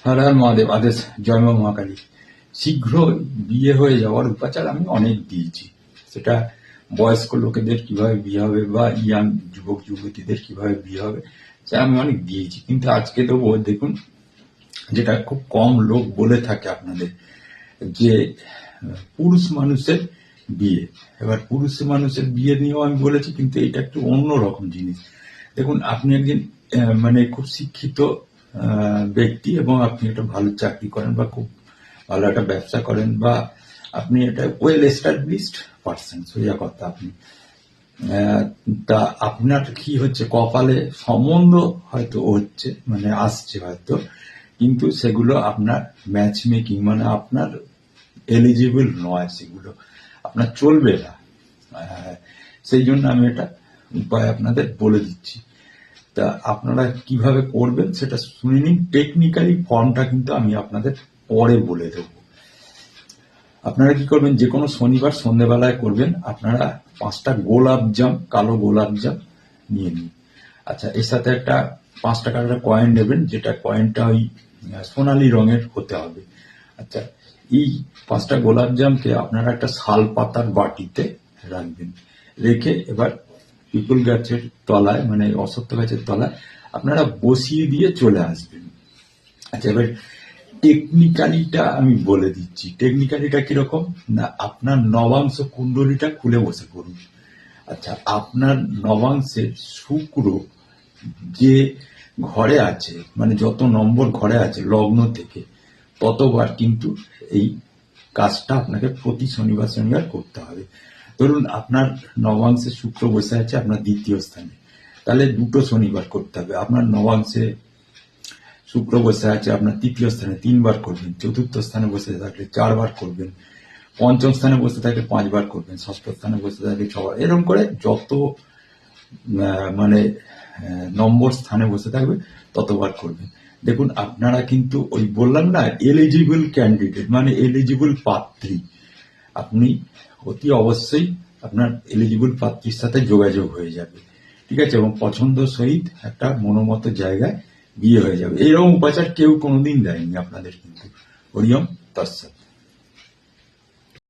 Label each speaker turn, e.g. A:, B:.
A: হর হর মহাদেব, আদেশ, জয় মা মহাকালী। শীঘ্র বিয়ে হয়ে যাওয়ার উপাচার আমি অনেক দিয়েছি। সেটা বয়স্ক লোকেদের কিভাবে বিয়ে হবে বা ইয়াং যুবক যুবতীদের কিভাবে বিয়ে হবে, সে আমি অনেক দিয়েছি। কিন্তু আজকে দেবো, দেখুন, যেটা খুব কম লোক বলে থাকে আপনাদের, যে পুরুষ মানুষের বিয়ে। এবার পুরুষ মানুষের বিয়ে নিয়েও আমি বলেছি, কিন্তু এটা একটু অন্যরকম জিনিস। দেখুন, আপনি একজন মানে খুব শিক্ষিত ব্যক্তি এবং আপনি একটা ভালো চাকরি করেন বা খুব ভালো একটা ব্যবসা করেন বা আপনি একটা ওয়েল এস্টাবলিশড পার্সন, সোজা কথা। আপনি তা আপনার কি হচ্ছে, কপালে সম্বন্ধ হয়তো হচ্ছে, মানে আসছে হয়তো, কিন্তু সেগুলো আপনার ম্যাচ মেকিং, মানে আপনার এলিজিবল নয়, সেগুলো আপনার চলবে না। সেই জন্য আমি এটা উপায় আপনাদের বলে দিচ্ছি। তা আপনারা কিভাবে করবেন সেটা শুনে নিন। টেকনিক্যালি ফর্মটা কিন্তু আমি আপনাদের পরে বলে দেবো। আপনারা কি করবেন, যে কোনো শনিবার সন্ধ্যেবেলায় করবেন। আপনারা 5টা গোলাপ জাম, কালো গোলাপ জাম নিয়ে নিন। আচ্ছা, এর সাথে একটা 5 টাকার একটা কয়েন নেবেন, যেটা কয়েনটা ওই সোনালী রঙের হতে হবে। আচ্ছা, এই 5টা গোলাপ জামকে আপনারা একটা শাল পাতার বাটিতে রাখবেন। রেখে এবার পিপল গাছের তলায়, মানে অশ্বত্থ গাছের তলায় আপনারা বসিয়ে দিয়ে চলে আসবেন। আচ্ছা, এবার টেকনিক্যালিটা আমি বলে দিচ্ছি। টেকনিক্যালিটা কিরকম না, আপনার নবাংশ কুণ্ডলিটা খুলে বসে পড়ুন। আচ্ছা, আপনার নবাংশের শুক্র যে ঘরে আছে, মানে যত নম্বর ঘরে আছে লগ্ন থেকে, ততবার কিন্তু এই কাজটা আপনাকে প্রতি শনিবার শনিবার করতে হবে। ধরুন আপনার নবাংশে শুক্র বসে আছে আপনার দ্বিতীয় স্থানে, তাহলে 2টো শনিবার করতে হবে। আপনার নবাংশে শুক্র বসে আছে আপনার তৃতীয় স্থানে, 3বার করবেন। চতুর্থ স্থানে বসে থাকলে 4বার করবেন। পঞ্চম স্থানে বসে থাকলে 5বার করবেন। ষষ্ঠ স্থানে বসে থাকলে 6বার। এরকম করে যত মানে নম্বর স্থানে বসে থাকবে ততবার করবেন। দেখুন, আপনারা কিন্তু ওই বললাম না, এলিজিবল ক্যান্ডিডেট, মানে এলিজিবল পাত্রী। আপনি অতি অবশ্যই আপনার এলিজিবল পাত্রীর সাথে যোগাযোগ হয়ে যাবে, ঠিক আছে, এবং পছন্দ সহিত একটা মনোমত জায়গায় বিয়ে হয়ে যাবে। এইরকম উপাচার কেউ কোনোদিন দেয়নি আপনাদের, কিন্তু হরিওম তৎসৎ।